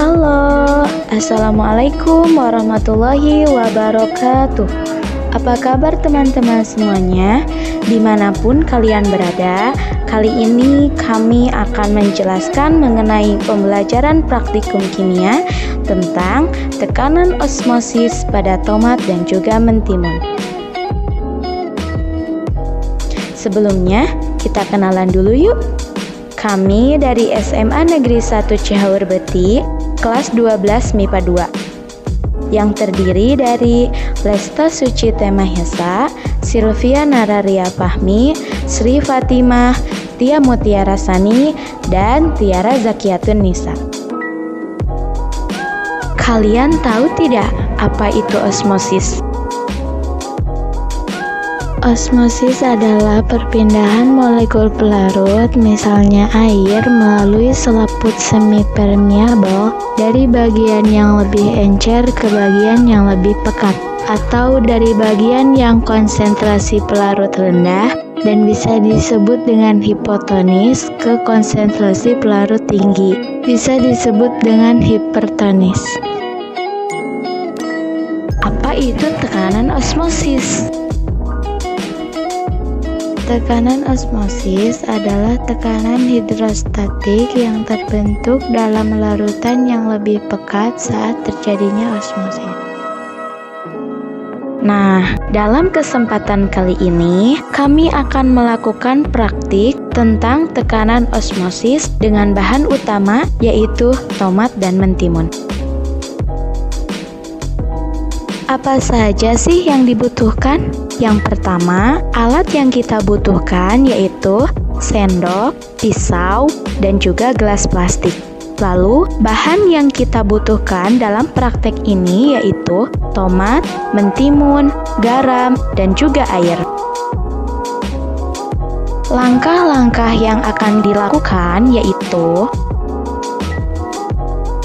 Halo, Assalamualaikum warahmatullahi wabarakatuh. Apa kabar teman-teman semuanya? Dimanapun kalian berada, kali ini kami akan menjelaskan mengenai pembelajaran praktikum kimia tentang tekanan osmosis pada tomat dan juga mentimun. Sebelumnya, kita kenalan dulu yuk. Kami dari SMA Negeri 1 Cihaur Beti, kelas 12 MIPA 2, yang terdiri dari Lesta Suci Temahesa, Sylvia Nararia Fahmi, Sri Fatimah, Tia Mutiara Sani, dan Tiara Zakiatun Nisa. Kalian tahu tidak apa itu osmosis? Osmosis adalah perpindahan molekul pelarut, misalnya air, melalui selaput semi-permeable dari bagian yang lebih encer ke bagian yang lebih pekat, atau dari bagian yang konsentrasi pelarut rendah dan bisa disebut dengan hipotonis ke konsentrasi pelarut tinggi, bisa disebut dengan hipertonis. Apa itu tekanan osmosis? Tekanan osmosis adalah tekanan hidrostatik yang terbentuk dalam larutan yang lebih pekat saat terjadinya osmosis. Nah, dalam kesempatan kali ini, kami akan melakukan praktik tentang tekanan osmosis dengan bahan utama yaitu tomat dan mentimun. Apa saja sih yang dibutuhkan? Yang pertama, alat yang kita butuhkan yaitu sendok, pisau, dan juga gelas plastik. Lalu, bahan yang kita butuhkan dalam praktek ini yaitu tomat, mentimun, garam, dan juga air. Langkah-langkah yang akan dilakukan yaitu: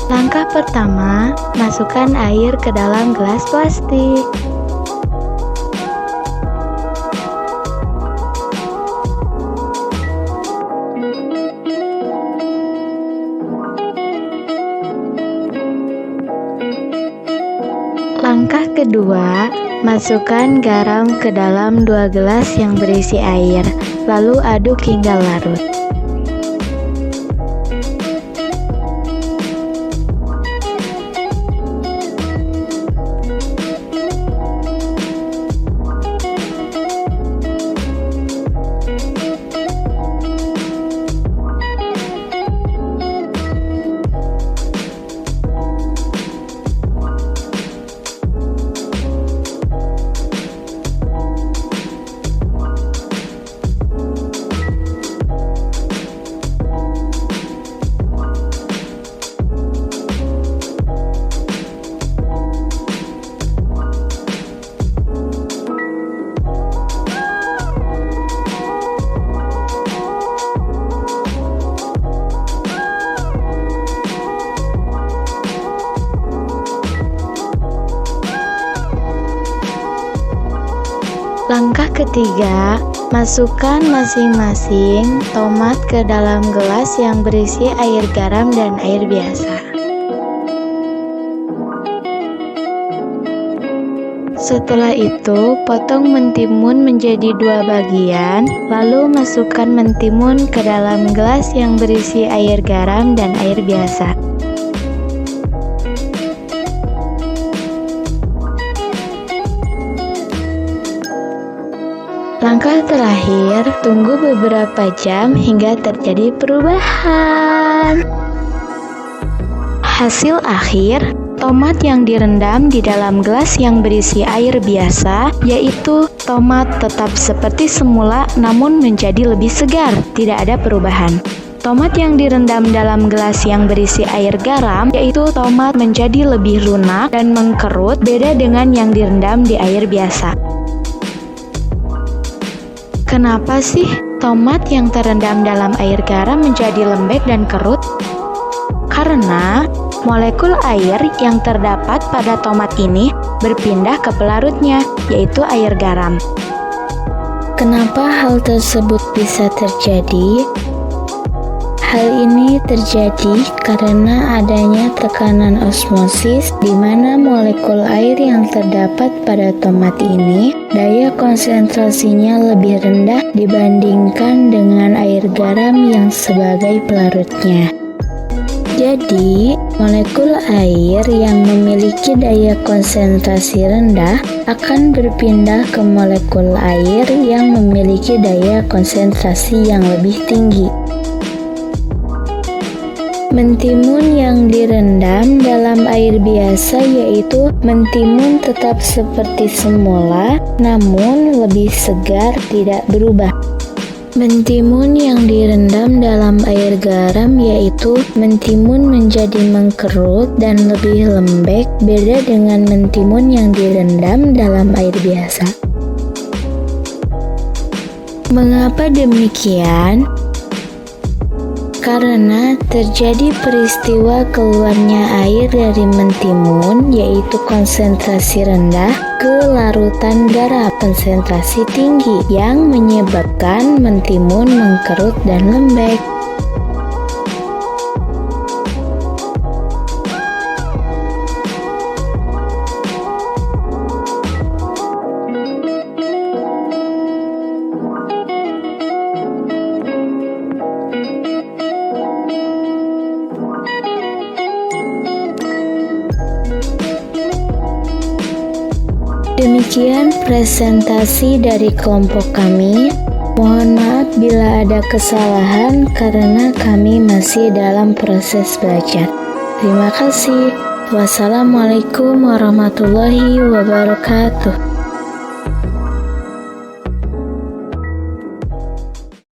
langkah pertama, masukkan air ke dalam gelas plastik. Langkah kedua, masukkan garam ke dalam 2 gelas yang berisi air, lalu aduk hingga larut. Langkah ketiga, masukkan masing-masing tomat ke dalam gelas yang berisi air garam dan air biasa. Setelah itu, potong mentimun menjadi 2 bagian, lalu masukkan mentimun ke dalam gelas yang berisi air garam dan air biasa. Langkah terakhir, tunggu beberapa jam hingga terjadi perubahan. Hasil akhir, tomat yang direndam di dalam gelas yang berisi air biasa, yaitu tomat tetap seperti semula namun menjadi lebih segar, tidak ada perubahan. Tomat yang direndam dalam gelas yang berisi air garam, yaitu tomat menjadi lebih lunak dan mengkerut, beda dengan yang direndam di air biasa. Kenapa sih tomat yang terendam dalam air garam menjadi lembek dan kerut? Karena molekul air yang terdapat pada tomat ini berpindah ke pelarutnya, yaitu air garam. Kenapa hal tersebut bisa terjadi? Hal ini terjadi karena adanya tekanan osmosis di mana molekul air yang terdapat pada tomat ini daya konsentrasinya lebih rendah dibandingkan dengan air garam yang sebagai pelarutnya. Jadi, molekul air yang memiliki daya konsentrasi rendah akan berpindah ke molekul air yang memiliki daya konsentrasi yang lebih tinggi. Mentimun yang direndam dalam air biasa yaitu mentimun tetap seperti semula, namun lebih segar, tidak berubah. Mentimun yang direndam dalam air garam yaitu mentimun menjadi mengkerut dan lebih lembek, beda dengan mentimun yang direndam dalam air biasa. Mengapa demikian? Karena terjadi peristiwa keluarnya air dari mentimun yaitu konsentrasi rendah ke larutan garam konsentrasi tinggi yang menyebabkan mentimun mengkerut dan lembek. Demikian presentasi dari kelompok kami. Mohon maaf bila ada kesalahan karena kami masih dalam proses belajar. Terima kasih. Wassalamualaikum warahmatullahi wabarakatuh.